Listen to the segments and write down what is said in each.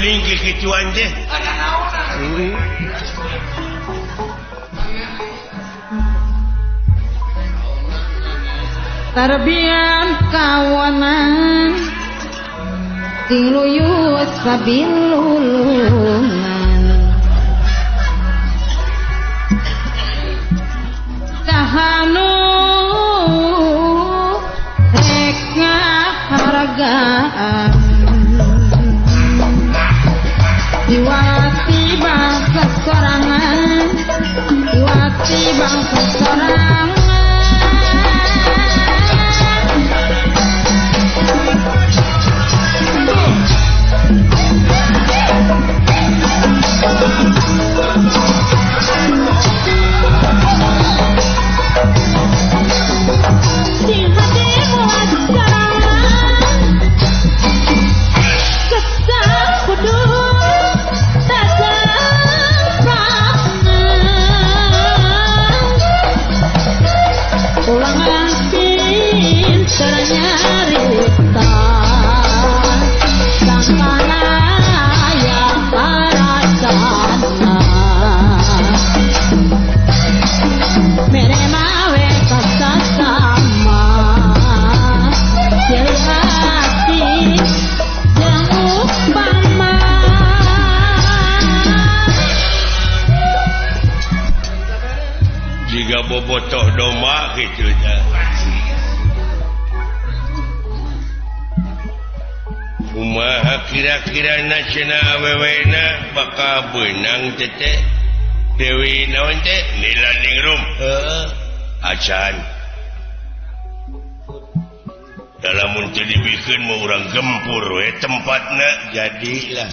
geuning kikituan teh. Tarbian kawanan sing luyut sabilulungan sahanu rek ngahargaan diwati bangsa sorangan diwati bangsa sorangan bobotoh doma gitu ya. Kumaha kira-kira cenah awewena bakal beunang teh Dewi naon teh nilanding rum acan dalam untuk dibikin mau orang gempur we tempatna jadilah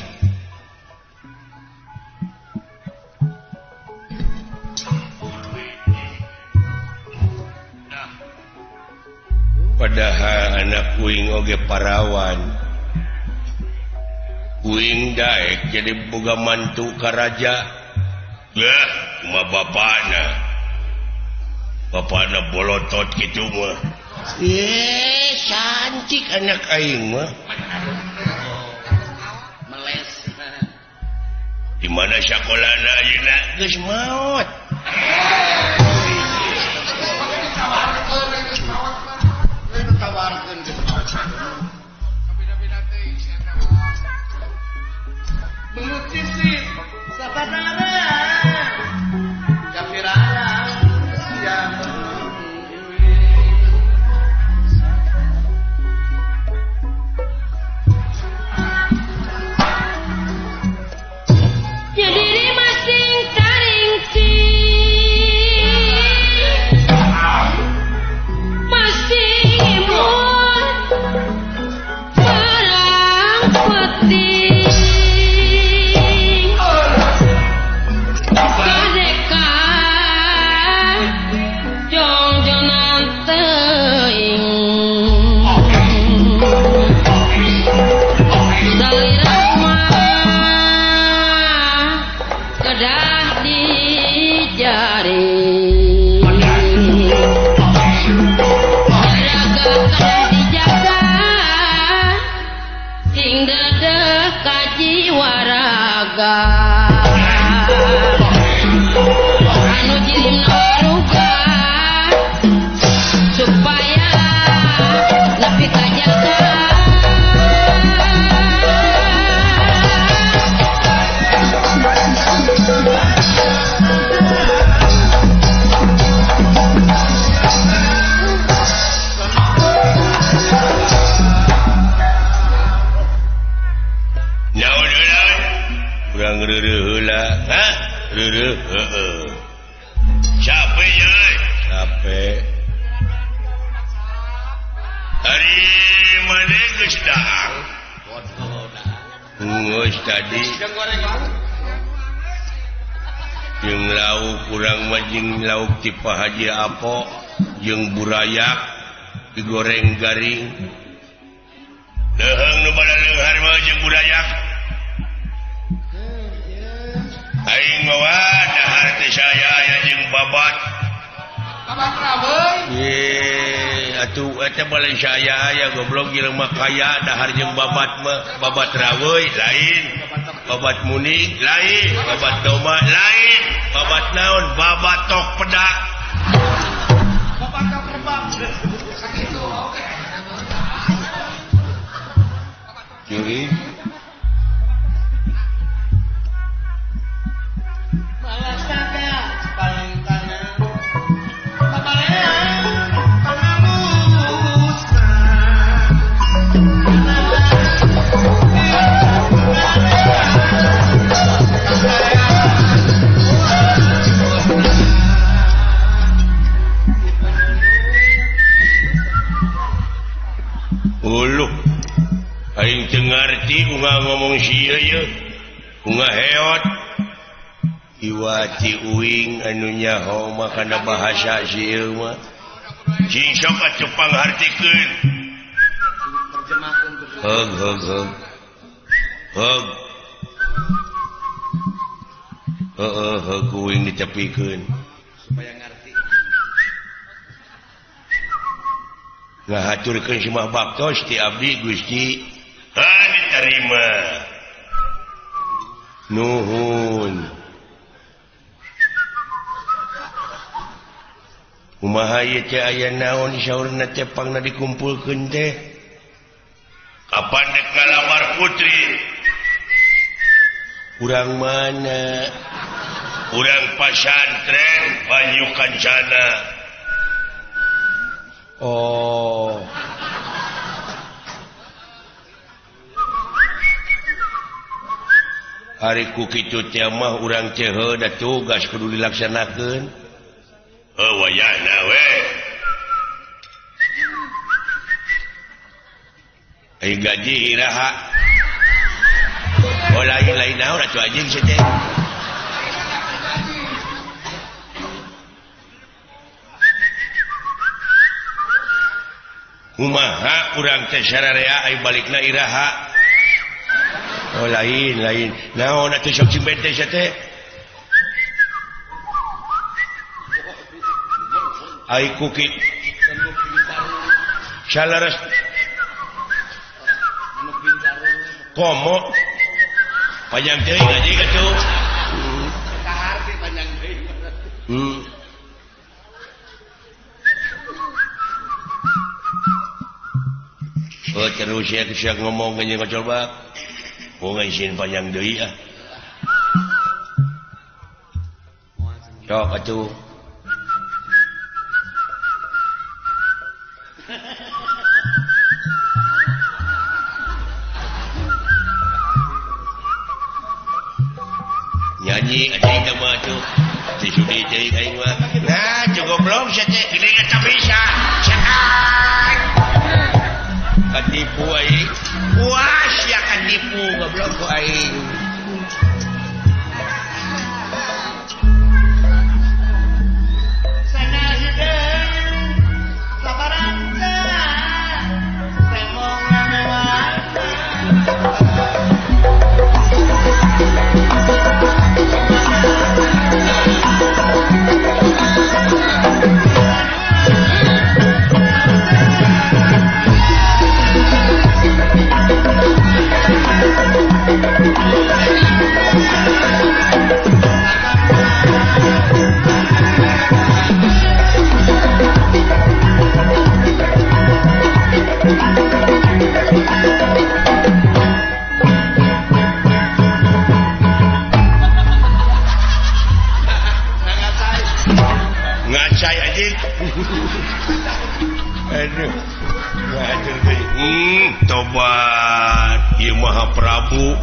padahal anak kuing oge parawan kuing daek jadi boga mantu ka raja yah cuma bapana bolotot gitu mah cantik anak aing mah meles di mana sakolana ayeuna geus maot belut sisi sabanara kapirana siang jadi masing taringci masing imun perang putih capek ya capek hari mana geus daang geus tadi jeung lauk kurang majing lauk ti Pak Haji Apo jeung burayak digoreng garing leheung nu bala leunghar mah jeung burayak aing bawa dahar teh saya aya jeung babat babat rabeuy atuh eta balen saya aya goblok jelema mah kaya dahar jeung babat mah babat raweuy lain babat muning lain babat domba lain babat naon babat tok pedak babat tok rebang sakitu oke kiri malas saga paling tanah babalean pengamusna uluh aing teu ngarti ungah ngomong sia ye ungah heot iwati uing anu nyaho mah kana bahasa sieu mah cing sok atuh panghartikeun terjemahkeun heug heug uing ditepikeun supaya ngerti ngahaturkeun simah baktos ti abdi Gusti diterima nuhun kumaha ieu teh aya naon saurna teh pangna dikumpulkeun teh kapan dek kalamar putri urang mana urang pasantren Banyu Kancana oh hari ku kitu teh mah urang teh da tugas kudu dilaksanakeun wayahna we ai gaji iraha lain naon atuh anjing sia teh kumaha urang teh sararea ai balikna iraha lain naon atuh sok cimben teh sia teh ai kukit salaras komo panjang teuing aja atuh kahar ge panjang deui terus ya siap ngomong ke jeung coba mau ngaisin panjang deui ah sok atuh nyanyi aing teh mah tuh si sudi teh aing mah nah cukup belum sia teh gini eta bisa cekan katipu aing puas ya katipu goblok ku aing sana hideung sabaranda temong mewah ngacai anjing aduh ngahatur deui tobat ieu Maha Prabu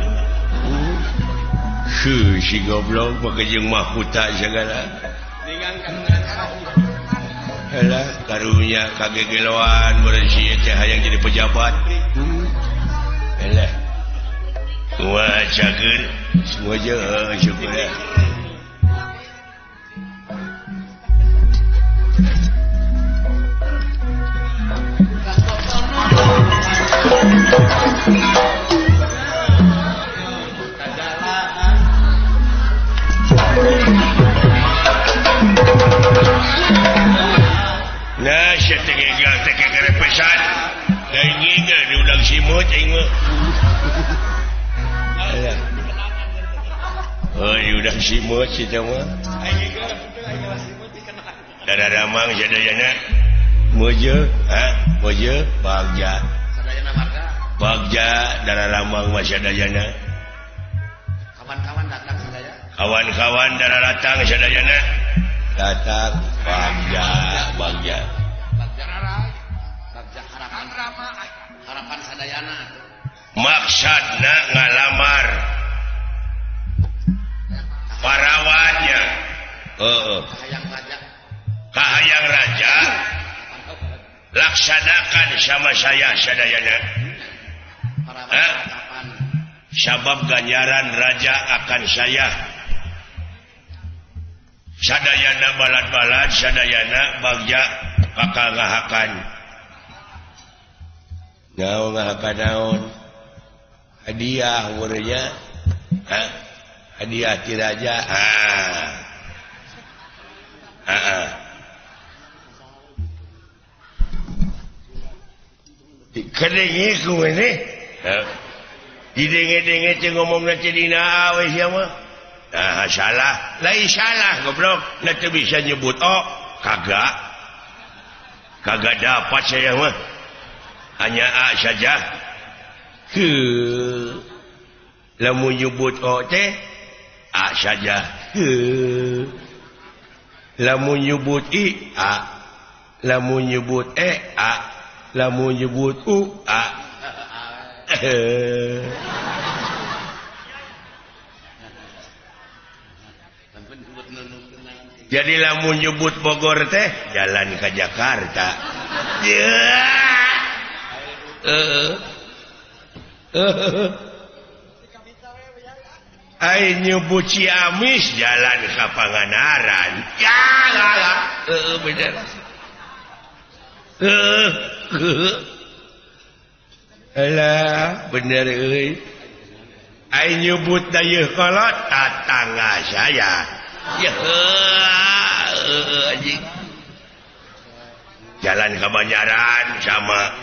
si goblok pake jeung mahkota segala ningangkan ngacai alah karunya kagegeloan bersih teh hayang jadi pejabat alah wacakeun semua je syukur ya nah saya tenggelam maksad diudang simut aing mah. Oh, diudang simut si mah. Dadaramang sadayana. Moje, moje bagja. Sadayana marga. Bagja dadaramang mah sadayana. Kawan-kawan datang sadaya. Kawan-kawan datang sadayana. Datang bagja. Bagja harapan sadayana. Maksudna ngalamar parawannya. Kahayang raja laksanakan sama saya sadayana. Sabab ganjaran raja akan saya. Sadayana balad-balad, sadayana bagja kakangahakan. Ngahakan naon? Hadiah urnya. Hadiah ti raja. Kedengi ku ini. Didenge-denge teh ngomongna teh dina awe sia mah. Salah. Lain salah goblok. Na teu bisa nyebut kagak. Kagak dapat saya mah. Hanya A saja. Lamun nyebut teh A saja. Lamun nyebut I A. Lamun nyebut A. Lamun nyebut U A. Jadi lamun nyebut Bogor teh jalan ke Jakarta. Ai nyebut Ciamis jalan ke Pangandaran. Bener. Alah, bener euy. Ai nyebut dayeuh kolot tatangga saya. Ya anjing. Jalan ke Banjaran sama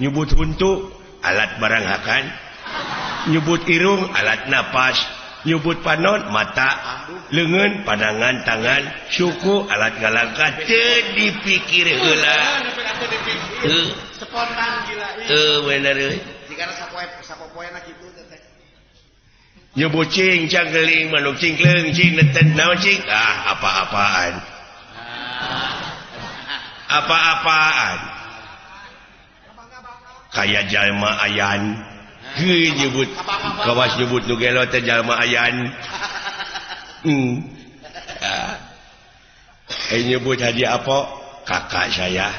nyebut huntu alat baranghakan. Nyebut irung alat napas. Nyebut panon mata, leungeun pandangan tangan, suku alat ngalangkah teu dipikir heula. Spontan gila. Bener euy. Jika sapopoena kitu teh. Nyebut cing canggeling manuk cingkleung cing neten naon cing apa-apaan. Apa-apaan. Kayak jalma ayan. Nyebut kawas nyebut nu gelo teh jalma ayan. Nyebut hadiah apa? Kakak saya.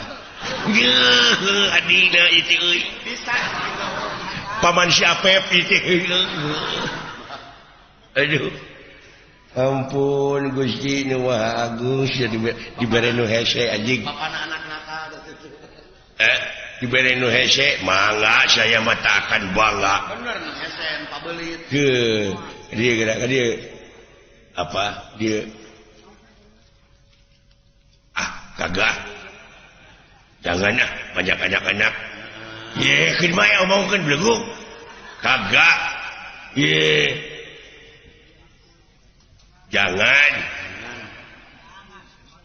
Adina itu euy. Paman si Apep itu. Aduh. Ampun Gusti nu Maha Agung dibere nu hese anjing. Bapana anak nakal. Dibere nu hese mangga saya mah tak akan bangga. Bener nu hese pabelit. Dia gerak dia apa? Dia kagak. Jangan banyak anak-anak. Keun mah omongkeun belegung. Kagak. Jangan.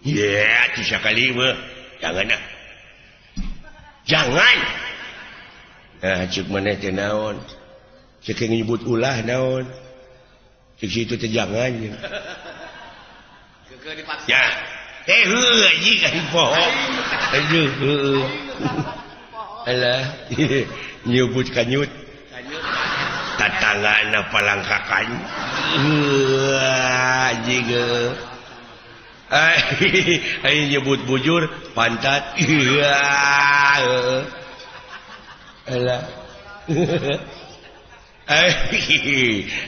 Atuh sakali mah. Jangan. Jangan. Cek maneh teh naon? Cek nyebut ulah naon? Cek situ teh jangan. Keukeun dipaksa. Ya. Heuh anjing ari poho. Aduh. Alah. Nyebut kanyut. Tatanggana palangkakan. Anjing. Ai nyebut bujur pantat. Alah.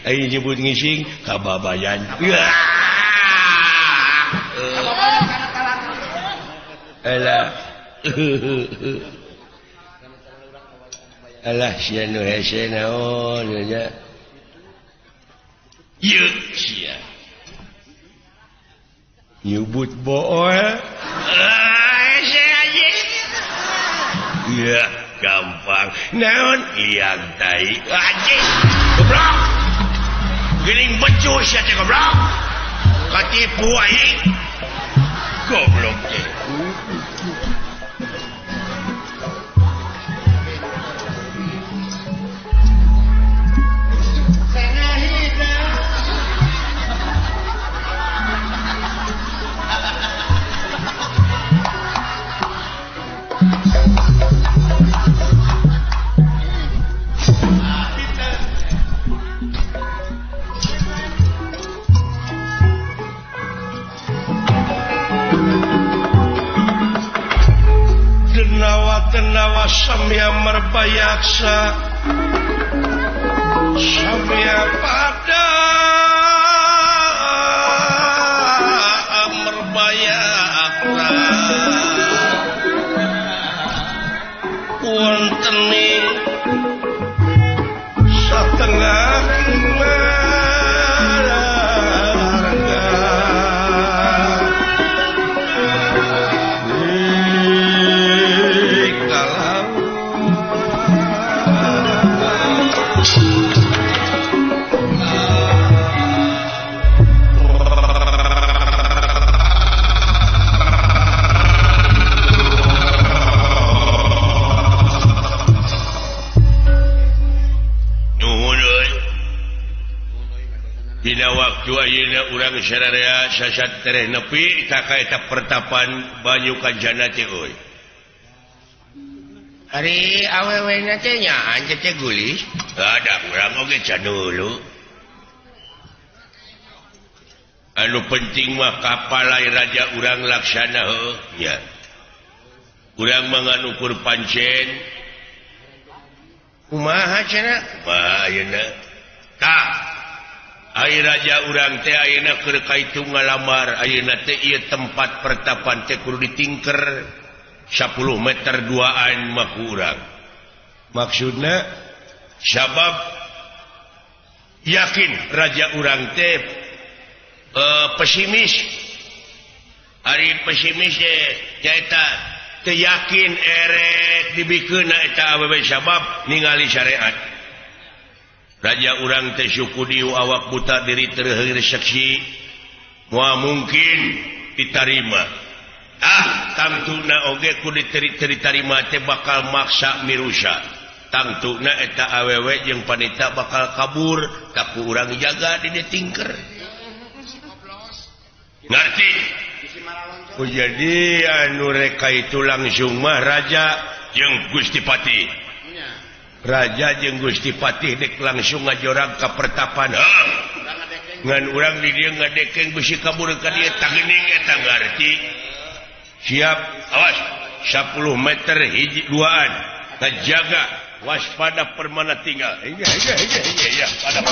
Ai nyebut ngising kababayan. Alah. Alah sia nu hese naon nya. Ieu sia. Nyebut bool. Hese anjing. Ya, gampang. Naon liang tai. Anjing. Goblok. Geuning becus ya teh goblok. Katipu aing. Goblok teh. Tenawa samya merbayaksa samya pada merbayaksa wontening satengah waktu ayeuna urang sadaya sasat tereh nepi ka eta pertapan Banyu Kanjana teh euy. Ari awewena teh nyaan teh gulis. Ada urang oge can heulu. Anu penting mah kapalai raja urang laksana heuh nya. Urang manganukur pancen. Kumaha cenah? Mah ayeuna. Tah Ai raja urang teh ayeuna keur kaitu ngalamar ayeuna teh ieu tempat pertapan teh kudu ditingker 10 meter duaan mah ku urang. Maksudna sabab yakin raja urang teh pesimis. Ari pesimis nyaeta teu yakin erek dibikeunna eta awewe sabab ningali syariat. Raja urang teh suku diu awak buta diri terheur saksi moal mungkin ditarima. Tangtuna oge ku ditarima teh bakal maksa mirusa. Tangtuna eta awewe jeung panita bakal kabur tak ku urang jaga di ditingker. Ngarti? Oh jadi anu reka itu langsung mah raja jeung Gusti Patih. Raja jeung Gusti Patih dek langsung ngajorang ka pertapan. Ngan urang di dieu ngadekeng bisi kabur ka dieu tageuning eta ngarti. Siap, awas 10 meter hiji duaan. Kajaga waspada permana tinggal. Iya, pada.